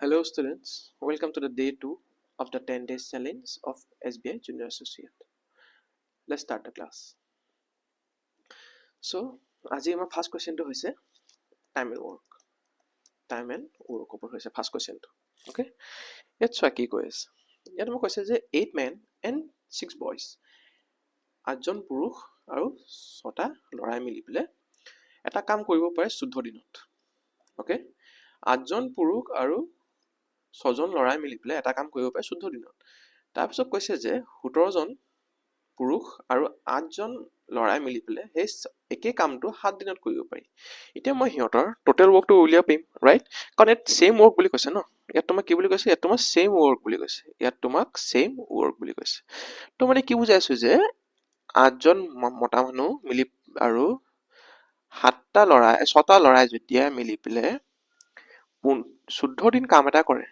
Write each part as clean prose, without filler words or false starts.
Hello students, welcome to the day 2 of the 10 days challenge of SBI Junior Associate. Let's start the class. So, আজি আমাৰ first question to হৈছে time and work. Time and work ওপৰত হৈছে first question to. Okay? ইয়াত চোৱা কি কৈ আছে। ইয়াত মই কৈছে যে 8 men and 6 boys. 8জন পুৰুষ আৰু 6টা ল'ৰাই মিলি পেলে এটা কাম কৰিব পাৰে 14 দিনত। Okay? 8জন পুৰুষ আৰু 6জন ল'ৰাই মিলি পেলে এটা কাম কৰিব পাৰে 14 দিনত। তাৰপিছত কৈছে যে 17জন পুৰুষ আৰু 8জন ল'ৰাই মিলি পেলে সেই একে কামটো 7 দিনত কৰিব পাৰি। এতিয়া মই সিহঁতৰ টোটেল ৱৰ্কটো উলিয়াব পাৰিম, ৰাইট? কাৰণ ইয়াত সেম ৱৰ্ক বুলি কৈছে ন। ইয়াত তোমাক কি বুলি কৈছে? ইয়াত তোমাক সেম ৱৰ্ক বুলি কৈছে। ইয়াত তোমাক সেম ৱৰ্ক বুলি কৈছে। তো মানে কি বুজাইছো যে 8জন মতা মানুহ মিলি আৰু 6টা ল'ৰাই যেতিয়া মিলি পেলে 14 দিন কাম এটা কৰে,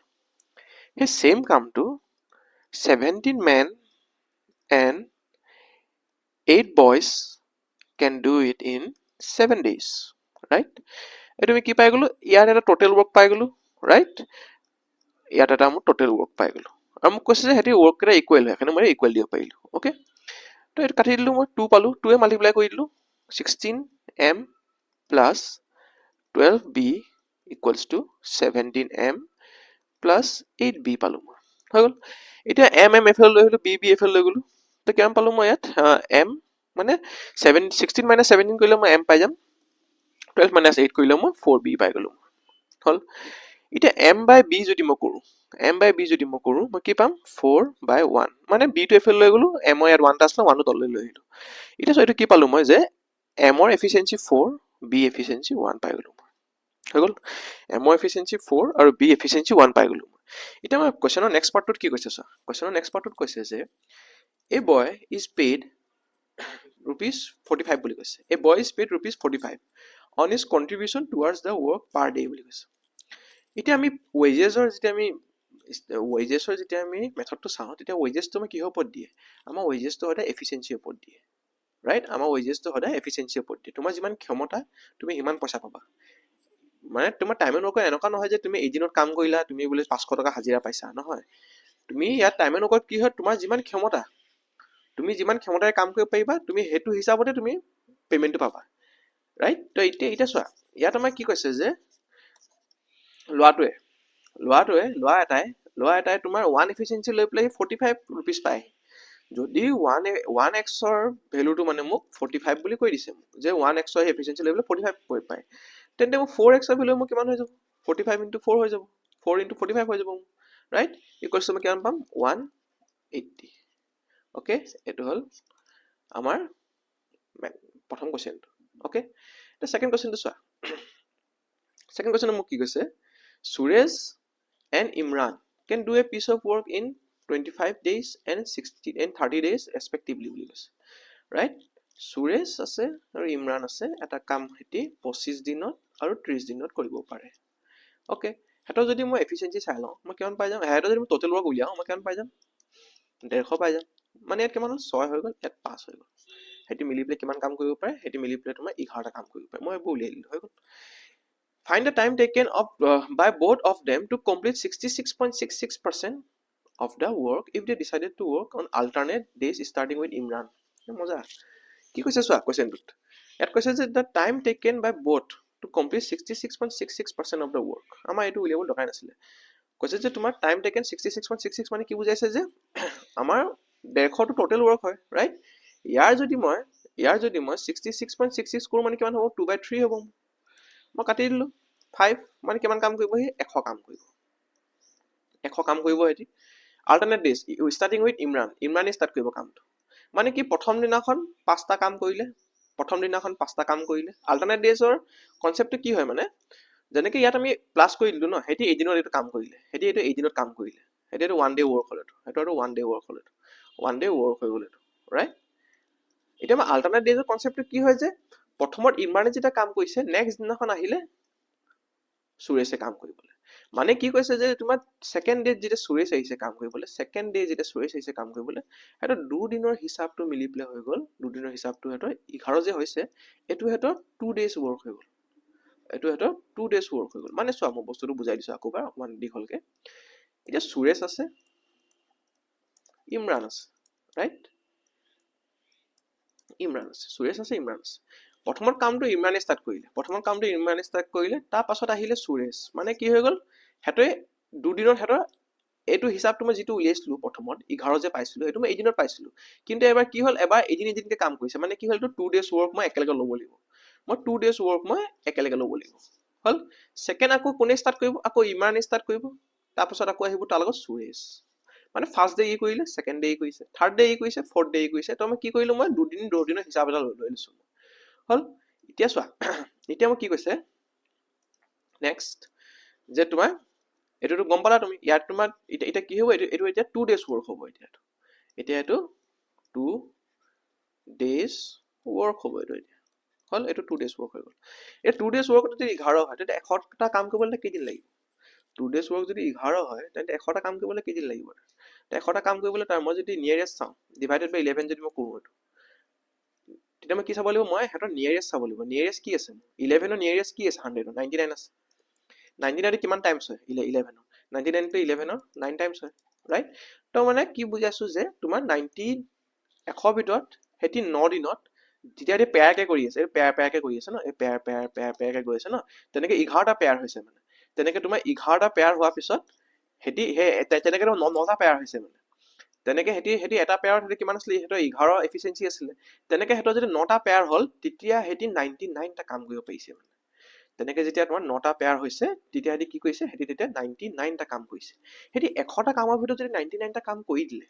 সেই সেম কামটো 17 men and 8 boys can do it in 7 days, right? এইটো আমি কি পাই গলো? ইয়াত এটা টোটেল ৱৰ্ক পাই গলো, right? ইয়াত এটা আমি টোটেল ৱৰ্ক পাই গলো। আৰু মোক কৈছে যে হেতি ৱৰ্ক কেইটা ইকুৱেল হয়, এখানে মই ইকুৱেল দিব পাৰিলো। ওকে, তো এটা কাটি দিলো, মই 2 পালো, 2 এ মাল্টিপ্লাই কৰি দিলো, 16m plus 12b equals to 17m plus 8b পালো মই। হৈ গল। এতিয়া m এফালে লৈ গলো, b এফালে লৈ গলো। তো কিমান পালো মই ইয়াত? m মানে 16 minus 17 কৰিলে মই m পাই যাম, 12 minus 8 কৰিলে মই 4b পাই গলো। হল। এতিয়া m by b যদি মই কৰো, মই কি পাম? 4/1, মানে b টো এফালে লৈ গলো, m ইয়াত 1 টা আছিল, 1 টো তললৈ লৈ আহিলো। এতিয়া সো এইটো কি পালো মই যে m ৰ এফিচিয়েন্সি 4, b এফিচিয়েন্সি 1 পাই গলো। হৈ গল। m ৰ এফিচিয়েন্সি 4 আৰু b এফিচিয়েন্সি 1 পাই গলো। এতিয়া মই কোৱেশ্চনৰ নেক্সট পাৰ্টটোত কি কৈছে? কোৱেশ্চনৰ নেক্সট পাৰ্টটোত কৈছে যে a boy is paid rupees 45 বুলি কৈছে। A boy is paid rupees 45 on his contribution towards the work per day বুলি কৈছে। এতিয়া আমি wagesৰ যেতিয়া আমি মেথডটো চাওঁ, তেতিয়া wagesটো আমি কিহৰ ওপৰত দিয়ে? আমাৰ wagesটো সদায় এফিচিয়েন্সিৰ ওপৰত দিয়ে, ৰাইট? আমাৰ wagesটো সদায় এফিচিয়েন্সিৰ ওপৰত দিয়ে। তোমাৰ যিমান ক্ষমতা তুমি সিমান পইচা পাবা। মানে তোমাৰ টাইম এণ্ড ৱৰ্কৰ এনেকুৱা নহয় যে তুমি এদিনত কাম কৰিলা, তুমি বোলে 500 টকা হাজিৰা পাইছা, নহয়। তুমি ইয়াত টাইম এণ্ড ৱৰ্কত কি হয়, তোমাৰ যিমান ক্ষমতা, তুমি যিমান ক্ষমতাৰে কাম কৰিব পাৰিবা, তুমি সেইটো হিচাপতে তুমি পেমেন্টটো পাবা, ৰাইট? তো এতিয়া চোৱা, ইয়াত আমাৰ কি কৈছে যে ল'ৰা এটাই তোমাৰ 1 এফিচিয়েন্সি লৈ পেলাই 45 rupees পায়। যদি 1x ৰ ভ্যালুটো মানে মোক 45 বুলি কৈ দিছে, যে 1x ৰ এফিচিয়েন্সি লৈ পেলাই 45 পায়, তেন্তে মোক 4x ৰ ভ্যালু মোক কিমান হৈ যাব? 45 into 4 হৈ যাব, 4 into 45 হৈ যাব, ৰাইট? ইকুৱেলছ টু মই কিমান পাম? 180। ওকে, এইটো হল আমাৰ প্ৰথম কোৱেশ্চনটো। ওকে, তো সেকেন্ড কোৱেশ্চনটো চোৱা। সেকেন্ড কোৱেশ্চনত মোক কি কৈছে? Suresh and Imran can do a piece of work in 25 days and 30 days respectively বুলি কৈছে, ৰাইট? সুৰেশ আছে আৰু ইমৰান আছে, এটা কাম হেতি 25 দিনত আৰু 30 দিনত কৰিব পাৰে। ওকে, হেতৰ যদি মই এফিচিয়েন্সি চাই লওঁ, মই কিমান পাই যাম? হেতৰ যদি মই টোটেল ৱৰ্ক উলিয়াও, মই কিমান পাই যাম? 150 পাই যাম। মানে ইয়াত কিমান হল? 6 হৈ গল, ইয়াত 5 হৈ গল। হেতি মিলি পেলাই কিমান কাম কৰিব পাৰে? হেতি মিলি পেলাই তোমাৰ 11টা কাম কৰিব পাৰে। মই এইবোৰ উলিয়াই দিলো, হৈ গল। Find the time taken by both of them to complete 66.66% of the work if they decided to work on alternate days starting with Imran. মজা। কি কৈছে চোৱা কোৱেশ্চনটোত? ইয়াত কৈছে যে the time taken by both to complete 66.66% of the work. আমাৰ এইটো উলিয়াব দৰকাৰ নাছিলে। কৈছে যে তোমাৰ time taken 66.66 মানে কি বুজাইছে যে আমাৰ 150 টো টোটেল ৱৰ্ক হয়, ৰাইট? ইয়াৰ যদি মই 66.66 কৰো মানে কিমান হ'ব? 2/3 হ'ব। মই কাটি দিলো, 5 মানে কিমান কাম কৰিব? 100 কাম কৰিব। 100 কাম কৰিব হেতি। Alternate days starting with ইমৰানে ষ্টাৰ্ট কৰিব কামটো। মানে কি প্ৰথম দিনাখন 5টা কাম কৰিলে, Alternate daysৰ কনসেপ্টটো কি হয় মানে, যেনেকৈ ইয়াত আমি প্লাস কৰি দিলো ন, হেতি এদিনত এইটো কাম কৰিলে, হেতি এইটো এদিনত কাম কৰিলে, হেতি এইটো 1 day work হল, হেতৰটো 1 day work হল, 1 day work হৈ গল এইটো, ৰাইট? এতিয়া মই Alternate daysৰ কনসেপ্টটো কি হয় যে প্ৰথমত ইমৰানে যেটা কাম কৰিছে, নেক্সট দিনাখন আহিলে সুৰেশে কাম কৰিবলৈ। মানে কি কৈছে যে তোমাৰ সেকেন্ড ডে যেটা সুৰেশ আহিছে কাম কৰিবলৈ, এটা 2 দিনৰ হিচাপটো মিলি পেলাই হৈ গল, 2 দিনৰ হিচাপটো হেতৰ 11 যে হৈছে, এটো হেতৰ 2 days work হৈ গল। এইটো হেতৰ 2 days work হৈ গ'ল মানে চোৱা মই বস্তুটো বুজাই দিছো আকৌবাৰ অকমান দীঘলকে এতিয়া সুৰেশ আছে ইমৰান আছে ৰাইট ইমৰান আছে সুৰেশ আছে ইমৰান আছে প্ৰথমৰ কামটো ইমৰানে ষ্টাৰ্ট কৰিলে তাৰ পাছত আহিলে সুৰেশ মানে কি হৈ গ'ল হেতয়ে দুদিনৰ হেতৰ এইটো হিসাবটো মই যেটো উলিয়াইছিলো প্ৰথমত 11 যে পাইছিলো এইটো মই এদিনত পাইছিলো কিন্তু এবাৰ কি হ'ল এবাৰ এদিনকে কাম কৰিছে মানে কি হ'ল তো 2 days work মই একেলগে ল'ব লাগিব মই 2 days work মই একেলগে ল'ব লাগিব হল সেকেন্ড আকৌ কোনে ষ্টাৰ্ট কৰিব আকৌ ইমৰানে ষ্টাৰ্ট কৰিব তাৰ পাছত আকৌ আহিব তাৰ লগত সুৰেশ মানে ফাৰ্স্ট ডে কৰিলে সেকেন্ড ডে কৰিছে থাৰ্ড ডে কৰিছে ফৰ্থ ডে কৰিছে তো মই কি কৰিলো মই দুদিনৰ হিসাব এটা লৈ লৈছো হল এতিয়া চোৱা এতিয়া মই কি কৈছে নেক্সট যে তোমাৰ এটোটো গম পালা তুমি ইয়াত তোমাৰ এটা কি হ'ব এটো এতিয়া 2 days work হ'ব এতিয়া এটো 2 days work হ'ব এতিয়া হল এটো 2 days work হৈ গ'ল এই 2 days work যদি 11 হয় তেতে 100 টা কাম কৰিবলৈ কেদিন লাগিব 2 days work যদি 11 হয় তেতে 100 টা কাম কৰিবলৈ কেদিন লাগিব তে 100 টা কাম কৰিবলৈ তাৰ মই যদি নিয়াৰেষ্ট চাও ডিভাইডেড বাই 11 যদি মই কৰো তেতিয়া মই কি চাব লাগিব মই হেতৰ নিয়াৰেষ্ট চাব লাগিব নিয়াৰেষ্ট কি আছে 11 ৰ নিয়াৰেষ্ট কি আছে 100 99 আছে 99 কিমান টাইমছ হয় 11 99 to 11 9 টাইমছ হয় ৰাইট তো মানে কি বুজাইছো যে তোমাৰ 90 100 ভিতৰত হেতি 9 দিনত যেতিয়া এই পেয়াৰকে কৰি আছে পেয়াৰকে কৰি আছে ন এই পেয়াৰকে গৈ আছে ন তেনেকে 11টা পেয়াৰ হৈছে মানে তেনেকে তোমাৰ 11টা পেয়াৰ হোৱাৰ পিছত হেতি তেনেকে 9টা পেয়াৰ হৈছে মানে তেনেকে হেতি এটা পেয়াৰত হেতি কিমান আছিল হেতৰ 11 এফিচিয়েন্সি আছিল তেনেকে হেতৰ যদি 9টা পেয়াৰ হল তেতিয়া হেতি 99 টা কাম কৰিব পাৰিছে মানে তেনেকে যেতিয়া তোমাৰ 9টা পেয়াৰ হৈছে তেতিয়া হেতি কি কৰিছে হেতি তেতিয়া 99 টা কাম কৰিছে হেতি 100টা কামৰ ভিতৰত যদি 99 টা কাম কৰি দিলে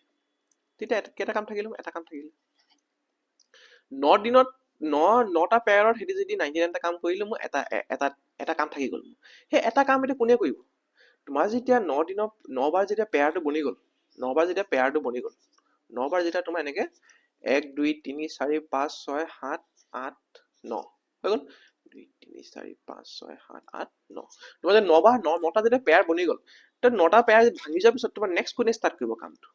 তেতিয়া কেটা কাম থাকিল এটা কাম থাকিল 9 দিনত 9টা পেয়াৰত হেতি যদি 99 টা কাম কৰিলে মই এটা কাম থাকি গ'ল হে এটা কাম এটা কোনে কৰিব তোমাৰ যেতিয়া 9 দিনত 9 বাৰ যেতিয়া পেয়াৰটো বনি গ'ল 9 বাৰ যেতিয়া পেয়াৰটো বনি গ'ল 9 বাৰ যেতিয়া তোমাৰ এনেকে 1 2 3 4 5 6 7 8 9 হৈ গ'ল 2 3 4 5 6 7 8 9 তোমাৰ যে 9 বাৰ 9টা যেতিয়া পেয়াৰ বনি গ'ল তো 9টা পেয়াৰ ভাঙি যোৱাৰ পিছত তোমাৰ নেক্সট কোনে ষ্টাৰ্ট কৰিব কামটো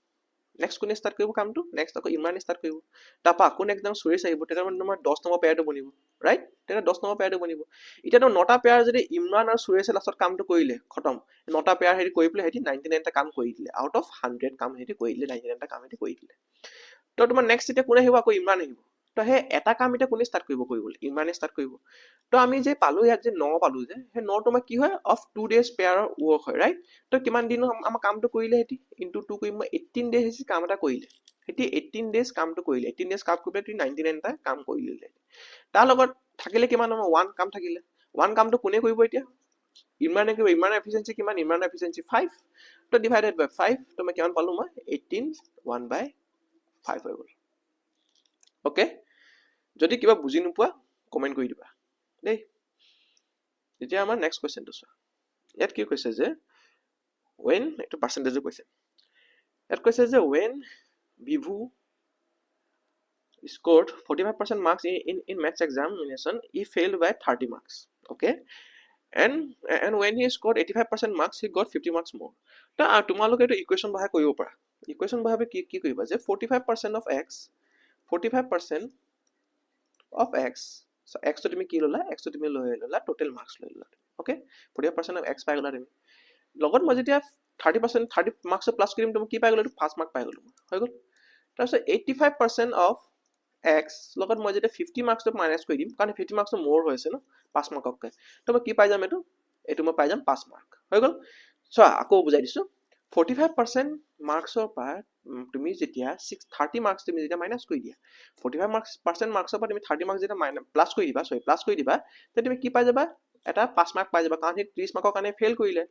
নেক্সট কোনে ষ্টাৰ্ট কৰিব কামটো নেক্সট আকৌ ইমৰানে ষ্টাৰ্ট কৰিব তাপা আকৌ নেক্সট দাম সুৰেশ আহিব তেতিয়া মানে তোমাৰ 10 নম্বৰ পেয়াৰটো বনিব ৰাইট তেতিয়া 10 নম্বৰ পেয়াৰটো বনিব এতিয়া তো 9টা পেয়াৰ যদি ইমৰান আৰু সুৰেশে লাষ্টত কামটো কৰিলে খতম 9টা পেয়াৰ হেৰি কৰি পেলাই হেতি 99 টা কাম কৰি দিলে আউট অফ 100 কাম হেতি কৰি দিলে 99 টা কাম হেতি কৰি দিলে তো তোমাৰ নেক্সট এতিয়া কোনে আহিব আকৌ ইমৰান আহিব তো হে এটা কাম এটা কোনে ষ্টাৰ্ট কৰিব ইমৰানে ষ্টাৰ্ট কৰিব তো আমি যে পালো ইয়াত যে 9 পালো যে হে 9 তোমাৰ কি হয় অফ 2 days পেয়াৰৰ ওয়াৰ্ক হয় ৰাইট তো কিমান দিন আমাৰ কামটো কৰিলে হেতি ইনটু 2 কৰিম 18 ডেজ কাম এটা কৰিলে হেতি 18 ডেজ কামটো কৰিলে 18 ডেজ কাম কৰিলে 99 টা কাম কৰিলে তাৰ লগত থাকিলে কিমান আমাৰ 1 কাম থাকিলে 1 কামটো কোনে কৰিব এতিয়া ইমৰানে কৰিব ইমৰানৰ এফিচিয়েন্সি কিমান ইমৰানৰ এফিচিয়েন্সি 5 তো ডিভাইডেড বাই 5 তো মই কিমান পালো মই 18 1 বাই 5 হৈ গ'ল ওকে যদি কিবা বুজি নোপোৱা কমেন্ট কৰি দিবা দেই এতিয়া আমাৰ নেক্সট কোৱেশ্চনটো চোৱা ইয়াত কি কৈছে যে when এটা পার্সেন্টেজও কৈছে ইয়াত কৈছে যে when Vivu scored 45% marks in maths examination he failed by 30 marks okay and when he scored 85% marks he got 50 marks more তা তোমালোকে এটা ইকুৱেশ্যন বহাই কৰিব পাৰা ইকুৱেশ্যন বহাবে কি কৰিবা যে 45% of x 45% of x so x তো তুমি কি ললা x তো তুমি লৈ ললা টোটাল মার্কস লৈ ললা ওকে 45% of x পাই গলা তুমি লগত মই যেতিয়া 30% 30 মার্কস প্লাস কৰিম তুমি কি পাই গলা 5 মাৰ্ক পাই গলো হৈ গল তাৰপিছত 85% of x লগত মই যেতিয়া 50 মাৰ্কস মাইনাস কৰি দিম কাৰণ 50 মাৰ্কস মোৰ হৈছে ন 5 মাৰ্ককে তো মই কি পাই যাম এটো মই পাই যাম 5 মার্ক হৈ গল সো আকৌ বুজাই দিছো 45% মাৰ্কসৰ পৰা তুমি যেতিয়া 30 মাৰ্কস তুমি যেতিয়া মাইনাস কৰি দিয়া 45% মাৰ্কসৰ পৰা তুমি 30 মাৰ্কস যেতিয়া প্লাস কৰি দিবা প্লাস কৰি দিবা তে তুমি কি পাই যাবা এটা 5 মাৰ্ক পাই যাবা কাৰণ 30 মাৰ্কৰ কাৰণে ফেল কৰিলে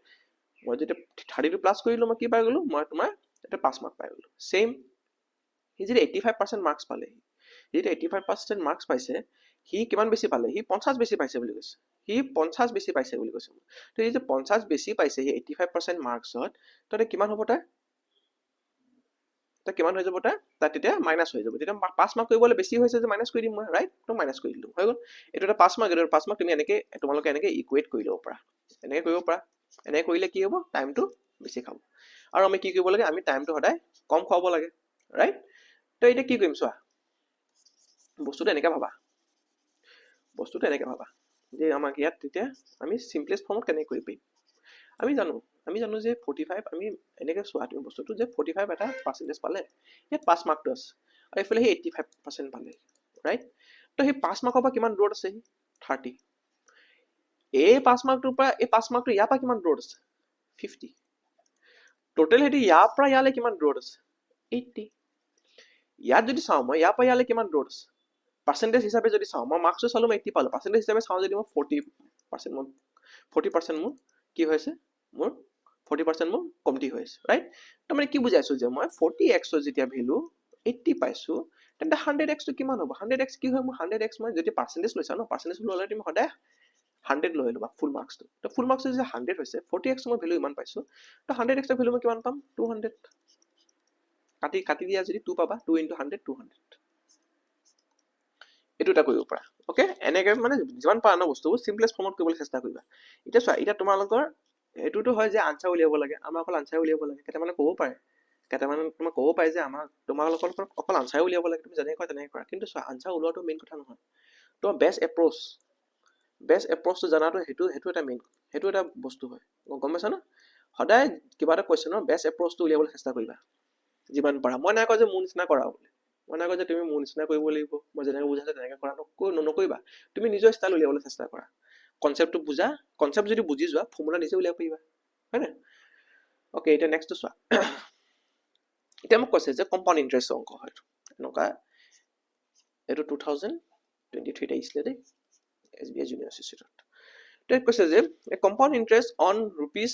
মই যেতিয়া 30 টো প্লাস কৰিলো মই কি পাই গলো মই তোমাৰ এটা 5 মার্ক পাই গলো সেম হি যদি 85% মার্কস পালে যদি 85% মার্কস পাইছে হি কিমান বেছি পালে হি 50 বেছি পাইছে বুলি কৈছে হি 50 বেছি পাইছে বুলি কৈছে তো এই যে 50 বেছি পাইছে হি 85% মার্কসত তো কিমান হ'ব তা কিমান হৈ যাব তা তেতিয়া মাইনাস হৈ যাব তেতিয়া 5 মার্ক কৰিবলৈ বেছি হৈছে যে মাইনাস কৰি দিম মই ৰাইট তো মাইনাস কৰি দিলো হৈ গল এটো এটা 5 মাৰ্ক এটো 5 মাৰ্ক তুমি এনেকে তোমালোকে এনেকে ইকুৱেট কৰি লব পাৰা এনেকে কৰিব পাৰা এনেকে কৰিলে কি হ'ব টাইমটো বেছি খাব আৰু আমি কি কৰিব লাগে আমি টাইমটো সদায় কম খাব লাগে ৰাইট তো এটা কি কৰিম চোৱা বস্তুটো এনেকে ভাবা যে আমাক ইয়াত তেতিয়া আমি সিম্পলেস্ট ফৰ্মত কেনেকৈ কৰিব পাৰিম আমি জানো যে 45 আমি এনেকৈ চোৱা তুমি বস্তুটো যে 45 এটা পাৰ্চেন্টেজ পালে ইয়াত 5 মাৰ্কটো আছে আৰু এইফালে সেই 85% পালে ৰাইট তো সেই 5 মাৰ্কৰ পৰা কিমান দূৰত আছে 30 এই 5 মাৰ্কটোৰ পৰা এই 5 মাৰ্কটো ইয়াৰ পৰা কিমান দূৰত আছে 50 টোটেল হেতি ইয়াৰ পৰা ইয়ালৈ কিমান দূৰত আছে 80 ইয়াত যদি চাওঁ মই ইয়াৰ পৰা ইয়ালৈ কিমান দূৰত আছে পাৰ্চেন্টেজ হিচাপে যদি চাওঁ মই মাৰ্কছটো চালো মই 80 পালো পাৰ্চেন্টেজ হিচাপে চাওঁ যদি মই 40% মোৰ 40% মোৰ কি হৈছে মোৰ 40% মোৰ কমতি হৈ আছে ৰাইট তো মানে কি বুজাইছো যে মই 40x ৰ যেতিয়া ভ্যালু 80 পাইছো তেন্তে 100x টো কিমান হ'ব 100x কি হয় মোৰ 100x মই যদি পাৰ্চেন্টেজ লৈছা ন পাৰ্চেন্টেজ ললে তুমি সদায় 100 লৈ লবা ফুল মাৰ্কস তো ফুল মাৰ্কস যে 100 হৈছে 40x মই ভ্যালু ইমান পাইছো তো 100x ৰ ভ্যালু মই কিমান পাম 200 কাটি দিয়া যদি 2 পাবা 2 * 100 200 এটো এটা কৰিব পাৰা ওকে এনেকৈ মানে যিমান পাৰা ন বস্তুবোৰ সিম্পলেস্ট ফৰ্মত কৰিবলৈ চেষ্টা কৰিবা এতিয়া চোৱা এটা তোমালোকৰ এটোটো হয় যে আনসাৰ উলিয়াব লাগে আমাৰ অকল আনসাৰ উলিয়াব লাগে কেটামানে ক'ব পাৰে কেটামানে তোমাক ক'ব পাৰে যে আমাৰ তোমালোকৰ অকল আনসাৰ উলিয়াব লাগে তুমি যেনে কয় তেনেকৈ কৰা কিন্তু চোৱা আনসাৰ উলিয়াটো মেইন কথা নহয় তোমাৰ বেষ্ট এপ্ৰোচটো জানাটো হেতু এটা মেইন হেতু এটা বস্তু হয় গম পাইছা না সদায় কিবা এটা কোৱেশ্চনৰ বেষ্ট এপ্ৰোচটো উলিয়াবলৈ চেষ্টা কৰিবা যিমান পাৰা মই নাই কয় যে মোৰ নিচিনা কৰা বুলি মই নাই কয় যে তুমি মোৰ নিচিনা কৰিব লাগিব মই যেনেকৈ বুজাইছো তেনেকৈ কৰা নকৰিবা তুমি নিজৰ ষ্টাইল উলিয়াবলৈ চেষ্টা কৰা কনসেপ্টটো বুজা কনসেপ্ট যদি বুজি যোৱা ফৰ্মুলা নিজে উলিয়াব পাৰিবা হয়নে ওকে এটা নেক্সট চোৱা এটা মোক কৈছে যে কম্পাউণ্ড ইন্টাৰেষ্ট অংক হয় এনেকুৱা এটো 2023 আহিছিলে দেই SBI জুনিয়ৰ ইনষ্টিটিউট তো কৈছে যে compound interest on rupees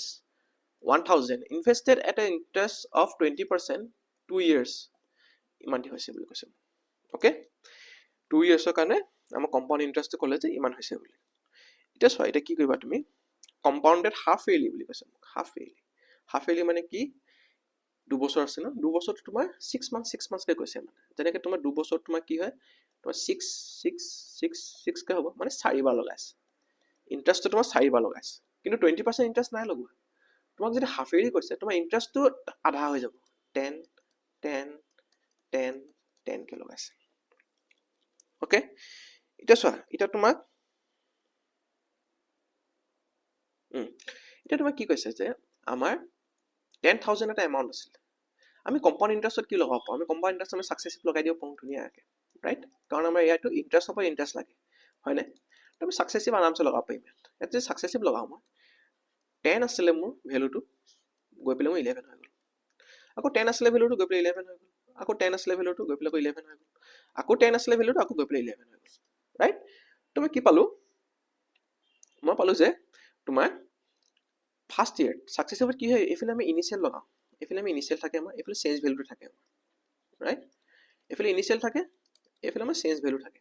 1000 invested at an interest of 20% 2 years ইমান দি হৈছে বুলি কৈছে ওকে 2 ইয়াৰ্ছৰ কাৰণে আমাৰ কম্পাউণ্ড ইন্টাৰেষ্টটো ক'লে যে ইমান হৈছে বুলি এটা চোৱা এটা কি কৰিবা তুমি কম্পাউণ্ডেড হাফ ইয়াৰলি বুলি কৈছে হাফ ইয়াৰলি মানে কি 2 বছৰ আছে ন 2 বছৰটো তোমাৰ 6 মান্থ কে কৈছে মানে যেনেকৈ তোমাৰ 2 বছৰ তোমাৰ কি হয় তোমাৰ 6 কে হ'ব মানে 4 বাৰ লগাইছে ইন্টাৰেষ্টটো তোমাৰ 4 বাৰ লগাইছে কিন্তু 20% ইন্টাৰেষ্ট নাই লগোৱা তোমাক যদি হাফ ইয়াৰলি কৈছে তোমাৰ ইন্টাৰেষ্টটো আধা হৈ যাব 10 কে লগাইছে ওকে এটা চোৱা এটা তোমাক কি কৈছে যে আমাৰ 10000 এটা এমাউন্ট আছিল আমি কম্পাউণ্ড ইন্টাৰেষ্টত কি লগাব পাৰো আমি কম্পাউণ্ড ইন্টাৰেষ্ট আমি সাকসেসফুল লগাই দিব পাৰো ধুনীয়াকৈ ৰাইট কাৰণ আমাৰ ইয়াতো ইন্টাৰেষ্ট ওপৰত ইন্টাৰেষ্ট লাগে হয়নে তুমি সাকসেসিভ আৰামছে লগাব পাৰিম ইয়াত যে সাকসেসিভ লগাও মই 10 আছিলে মোৰ ভ্যালুটো গৈ পেলাই মই 11 হৈ গ'ল আকৌ 10 আছিলে ভ্যালুটো গৈ পেলাই 11 হৈ গ'ল আকৌ 10 আছিলে ভ্যালুটো গৈ পেলাই 11 হৈ গ'ল আকৌ 10 আছিলে ভ্যালুটো আকৌ গৈ পেলাই 11 হৈ গ'ল ৰাইট তুমি কি পালো মই পালো যে তোমাৰ ফার্স্ট ইয়ার সাকসেসিভ কি হয় এফালে আমি ইনিশিয়াল লগাও এফালে আমি ইনিশিয়াল থাকে আমাৰ এফালে চেঞ্জ ভ্যালু থাকে ৰাইট এফালে ইনিশিয়াল থাকে এফালে আমাৰ চেঞ্জ ভ্যালু থাকে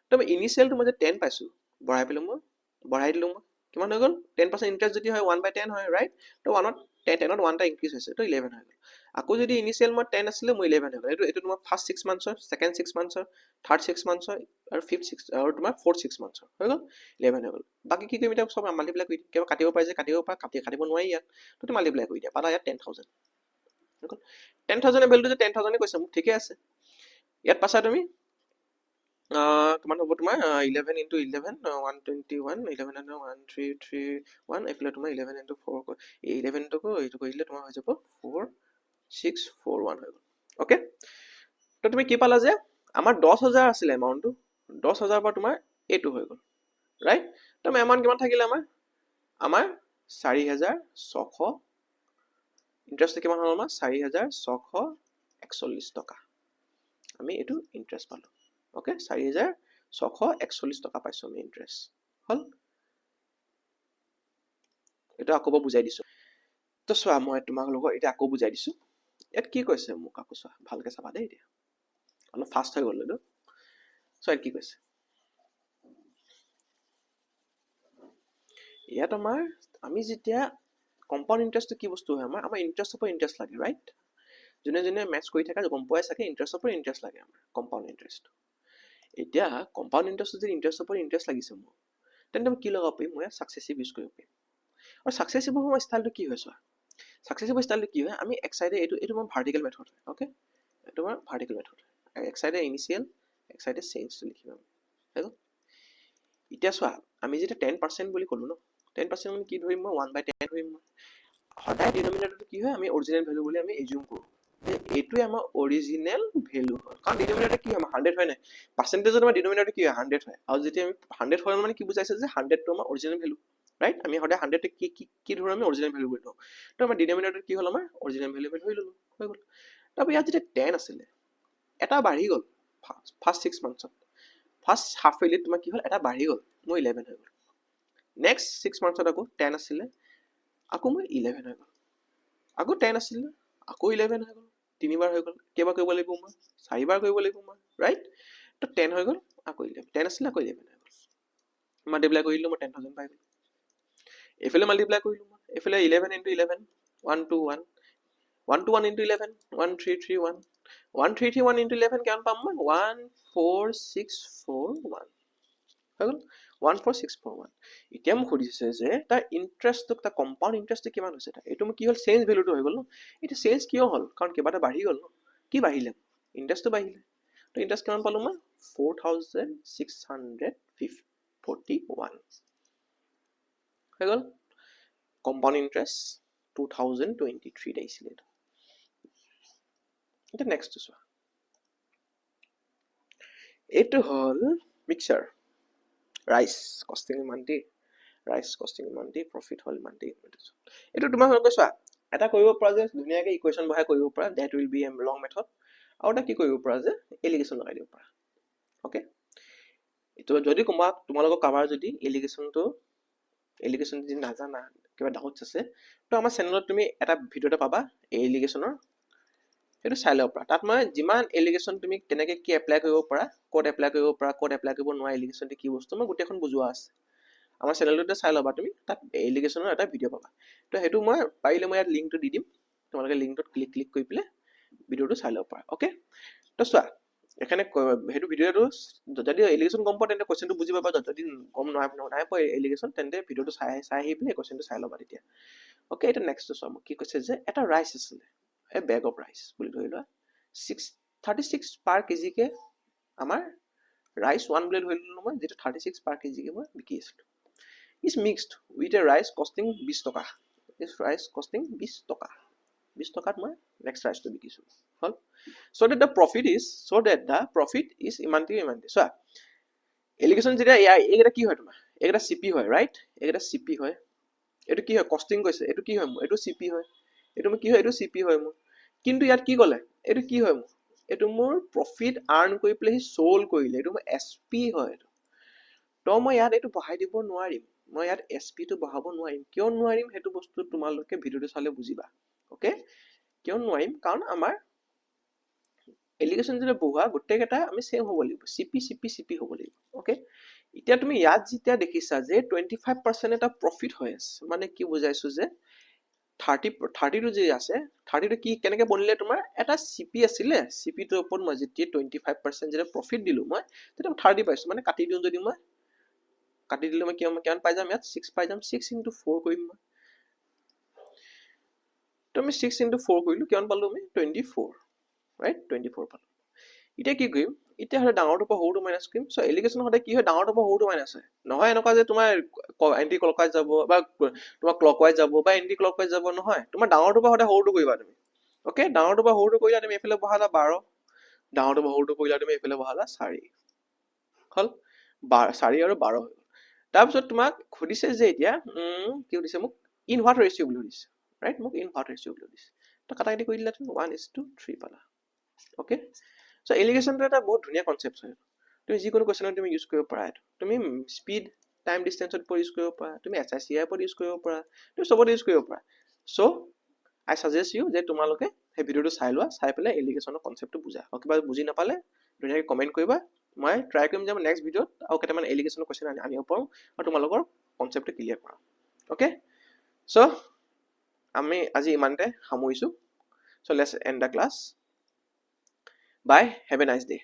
তো আমি ইনিশিয়ালটো মই যে 10 পাইছো বঢ়াই পেলাই মই বঢ়াই দিলো মই কিমান হৈ গ'ল 10% ইন্টাৰেষ্ট যদি হয় 1/10 হয় ৰাইট তো 1ত 10ত 1টা ইনক্ৰিজ হৈছে তো 11 হৈ গ'ল আকৌ যদি ইনিশিয়াল মই 10 আছিলে মই 11 হৈ গ'ল এটো তোমাৰ ফাৰ্স্ট 6 মান্থছৰ সেকেন্ড 6 মান্থছৰ থাৰ্ড 6 মান্থছৰ আৰু ফিফথ 6 আৰু তোমাৰ ফোৰ্থ 6 মান্থছৰ হৈ গ'ল 11 হৈ গ'ল বাকি কি কৰিম এটা সব মাল্টিপ্লাই কৰি কিবা কাটিব পাই যে কাটিব নোৱাৰি ইয়াত তো তুমি মাল্টিপ্লাই কৰি দিয়া পালা ইয়াত 10000 হৈ গ'ল 10000 এর ভ্যালু যে 10000 এ কৈছে মোক ঠিকে আছে ইয়াত পাছা তুমি কিমান হ'ব তোমাৰ 11 * 11 121 11 * 1331 এফালে তোমাৰ 11 * 4 11 টো এইটো কৰিলে তোমাৰ হৈ যাব 4641 হৈ গ'ল ওকে তো তুমি কি পালা যে আমাৰ 10000 আছিল এমাউন্টটো 10000 পৰা তোমাৰ এটো হৈ গ'ল ৰাইট তো এমাউন্ট কিমান থাকিলে আমাৰ 4600 ইন্টাৰেষ্ট কিমান হ'ল আমাৰ 4641 টকা আমি এটো ইন্টাৰেষ্ট পালো ওকে 4641 টকা পাইছো আমি ইন্টাৰেষ্ট হল এটা আকৌ বুজাই দিছো তো চোৱা মই তোমাক লগত এটা আকৌ বুজাই দিছো ইয়াত কি কৈছে মোক আকৌ চোৱা ভালকে চাবা দেই এতিয়া অলপ ফাস্ট হৈ গ'ল ন চোৱা কি কৈছে ইয়াত আমাৰ আমি যেতিয়া কম্পাউণ্ড ইন্টাৰেষ্টটো কি বস্তু হয় আমাৰ ইন্টাৰেষ্ট ওপৰত ইন্টাৰেষ্ট লাগে ৰাইট যোনে যোনে মেথছ কৰি থাকে গম পোৱাই চাগে ইন্টাৰেষ্ট ওপৰত ইন্টাৰেষ্ট লাগে আমাৰ কম্পাউণ্ড ইন্টাৰেষ্ট এতিয়া কম্পাউণ্ড ইন্টাৰেষ্ট যদি ইন্টাৰেষ্ট ওপৰত ইন্টাৰেষ্ট লাগিছে মোক তেন্তে মই কি লগাব পাৰিম মই সাকসেসিভ ইউজ কৰিব পাৰিম আৰু সাকসেসিভ হোৱা ষ্টাইলটো কি হয় চোৱা সাকসেসিভ ষ্টাইলটো কি হয় আমি এক সাইডে এইটো মই ভাৰ্টিকেল মেথড হয় ওকে এইটো মই ভাৰ্টিকেল মেথড এক সাইডে ইনিশিয়াল এক সাইডে চেঞ্জটো লিখিম আমি এতিয়া চোৱা আমি যেতিয়া 10% বুলি ক'লো ন 10% মানে কি ধৰিম মই 1/10 ধৰিম মই সদায় ডিনমিনেটৰটো কি হয় আমি অৰিজিনেল ভ্যালু বুলি আমি এজিউম কৰোঁ যে এইটোৱে আমাৰ অৰিজিনেল ভ্যালু হয় কাৰণ ডিনমিনেটৰ কি হয় 100 হয় নাই পাৰ্চেন্টেজত আমাৰ ডিনমিনেটৰ কি হয় 100 হয় আৰু যেতিয়া আমি 100 হয় মানে কি বুজাইছে যে 100 টো আমাৰ অৰিজিনেল ভ্যালু ৰাইট আমি সদায় 100 কি ধৰো আমি অৰিজিনেল ভ্যালু বুলি ধৰো তো আমাৰ ডিনমিনেটৰ কি হ'ল আমাৰ অৰিজিনেল ভ্যালু ধৰি ললো হৈ গ'ল তাৰপৰা ইয়াত যেতিয়া 10 আছিলে এটা বাঢ়ি গ'ল ফাৰ্ষ্ট 6 মান্থছত ফাৰ্ষ্ট হাফ ইয়াৰলি তোমাৰ কি হ'ল এটা বাঢ়ি গ'ল মোৰ 11 হৈ গ'ল নেক্সট 6 মান্থছত আকৌ 10 আছিলে আকৌ মোৰ 11 হৈ গ'ল আকৌ 10 আছিলে আকৌ 11 হৈ গ'ল তিনিবাৰ হৈ গ'ল কেইবাৰ কৰিব লাগিব মই চাৰিবাৰ কৰিব লাগিব মই ৰাইট তো 10 হৈ গ'ল আকৌ 11 10 আছিলে আকৌ 11 হৈ গ'ল মাল্টিপ্লাই কৰি দিলো মই 10000 পাই গ'লো এফালে মাল্টিপ্লাই কৰিলো মই এফালে 11 into 11 1 to 1 1 to 1 into 11 1331 1331 into 11 কিমান পাম মই 14641 হৈ গ'ল 14641 এতিয়া মোক সুধিছে যে তাৰ ইন্টাৰেষ্টটো তাৰ কম্পাউণ্ড ইন্টাৰেষ্টটো কিমান হৈছে তাৰ এইটো মোক কি হ'ল চেঞ্জ ভ্যালুটো হৈ গ'ল ন এটা চেঞ্জ কিয় হ'ল কাৰণ কিবা এটা বাঢ়ি গ'ল ন কি বাঢ়িলে ইন্টাৰেষ্টটো বাঢ়িলে তো ইন্টাৰেষ্ট কিমান পালো মই 4641 হৈ গ'ল কম্পাউণ্ড ইন্টাৰেষ্ট 2023 আহিছিলে এটা নেক্সট চোৱা এইটো হ'ল মিক্সাৰ ৰাইচ কষ্টিং ইমান দি ৰাইচ কষ্টিং ইমান দি প্ৰফিট হ'ল ইমান দি এইটো তোমাৰ হৈ চোৱা এটা কৰিব পৰা যে ধুনীয়াকে ইকুৱেশ্যন বহাই কৰিব পৰা that will B a long method আৰু এটা কি কৰিব পৰা যে এলিগেশ্যন লগাই দিব পৰা ওকে এইটো যদি তোমালোকৰ কাবাৰ যদি এলিগেশ্যন যদি নাজানা কিবা ডাউটছ আছে তো আমাৰ চেনেলত তুমি এটা ভিডিঅ' এটা পাবা এলিগেশ্যনৰ সেইটো চাই ল'ব পৰা তাত মই যিমান এলিগেশ্যন তুমি কেনেকৈ কি এপ্লাই কৰিব পৰা ক'ত এপ্লাই কৰিব পৰা ক'ত এপ্লাই কৰিব নোৱাৰা এলিগেশ্যনটো কি বস্তু মই গোটেইখন বুজোৱা আছে আমাৰ চেনেলটোতে চাই ল'বা তুমি তাত এলিগেশ্যনৰ এটা ভিডিঅ' পাবা তো সেইটো মই পাৰিলে মই ইয়াত লিংকটো দি দিম তোমালোকে লিংকটোত ক্লিক কৰি পেলাই ভিডিঅ'টো চাই ল'ব পাৰা ওকে তো চোৱা এখানে সেইটো ভিডিঅ'টো যদি এলিগেশ্যন গম পোৱা তেন্তে কোৱেশ্চনটো বুজি পাবা যদি গম নাই পোৱা এলিগেশ্যন তেন্তে ভিডিঅ'টো চাই আহি পেলাই কোৱেশ্চনটো চাই ল'বা তেতিয়া ওকে এটা নেক্সটটো চোৱা মোক কি কৈছে যে এটা ৰাইচ আছিলে এ বেগ অফ ৰাইচ বুলি ধৰি লোৱা 36 পাৰ কেজিকে আমাৰ ৰাইচ 1 বুলি ধৰি ললো মই যেটা 36 পাৰ কেজিকে মই বিকি আছিলো is mixed with a rice costing 20 টকা is rice costing 20 টকা 20 টকাত মই নেক্সট ৰাইচটো বিকিছো হল so that the profit is ইমানটি চোৱা এলিগেশ্যন যেতিয়া এইটা কি হয় তোমাৰ এইটা সিপি হয় ৰাইট এইটা সিপি হয় এটো কি হয় কস্টিং কৈছে এটো কি হয় এটো সিপি হয় এটো কি হয় এটো সিপি হয় মোৰ কিন্তু ইয়াত কি ক'লে এটো কি হয় মোৰ এটো মোৰ প্ৰফিট আৰ্ন কৰি প্লে সোল কৰিলে এটো মোৰ এসপি হয় তো মই ইয়াত এটো বহাই দিব নোৱাৰিম মই ইয়াত এসপি টো বহাব নোৱাৰিম কিয় নোৱাৰিম হেতু বস্তু তোমালোকে ভিডিওটো চালে বুজিবা ওকে কিয় নোৱাৰিম কাৰণ আমাৰ এলিগেশ্যন যেনে বহা গোটেইকেটা আমি সেম হ'ব লাগিব সিপি হ'ব লাগিব ওকে এতিয়া তুমি ইয়াত যেতিয়া দেখিছা যে 25% এটা প্ৰফিট হৈ আছে মানে কি বুজাইছো যে 30 টো যে আছে 30 টো কি কেনেকে বনিলে তোমাৰ এটা সিপি আছিলে সিপি টোৰ ওপৰত মই যেতিয়া 25% যেটা প্ৰফিট দিলো মই তেতিয়া 30 পাইছো মানে কাটি দিও যদি মই কাটি দিলে মই কিমান পাই যাম ইয়াত 6 পাই যাম 6 into 4 কৰিম মই তো আমি 6 into 4 কৰিলো কিমান পালো আমি 24 ৰাইট 24 পালো এতিয়া কি কৰিম এতিয়া হলে ডাঙৰটো পৰা সৰুটো মাইনাস কৰিম সো এলিগেশ্যন হতে কি হয় ডাঙৰটো পৰা সৰুটো মাইনাস হয় নহয় এনেকুৱা যে তোমাৰ এন্টি ক্লকৱাইজ যাব বা তোমাৰ ক্লকৱাইজ যাব বা এন্টি ক্লকৱাইজ যাব নহয় তোমাৰ ডাঙৰটো পৰা হতে সৰুটো কৰিবা তুমি ওকে ডাঙৰটো পৰা সৰুটো কৰিলা তুমি এফালে বহালা 12 ডাঙৰটো পৰা সৰুটো কৰিলা তুমি এফালে বহালা 4 হল 4 আৰু 12 হৈ তাৰপিছত তোমাক খুদিছে যে এতিয়া কি সুধিছে মোক ইন হোৱাট ৰেশিও বুলি সুধিছে ৰাইট মোক ইন হোৱাট ৰেশিও বুলি সুধিছে তো কাটাকাটি কৰি দিলা তুমি 1:3 পালা ওকে সো এলিগেশ্যনটো এটা বহুত ধুনীয়া কনসেপ্ট হয় তুমি যিকোনো কোৱেশ্চনত তুমি ইউজ কৰিব পাৰা তুমি স্পিড টাইম ডিসটেন্সত ইউজ কৰিব পাৰা তুমি এসআইচিআই পৰ ইউজ কৰিব পাৰা তুমি সবতে ইউজ কৰিব পাৰা সো আই সাজেষ্ট ইউ যে তোমালোকে এই ভিডিওটো চাই লোৱা চাই পেলাই এলিগেশ্যনৰ কনসেপ্টটো বুজা আৰু কিবা বুজি নাপালে ধুনীয়াকৈ কমেন্ট কৰিবা মই ট্ৰাই কৰিম যে নেক্সট ভিডিওত আৰু কেইটামান এলিগেশ্যনৰ কোৱেশ্চন আনিব পাৰো আৰু তোমালোকৰ কনসেপ্টটো ক্লিয়াৰ কৰা ওকে সো আমি আজি ইমানতে সামৰিছো so let's end the class bye have a nice day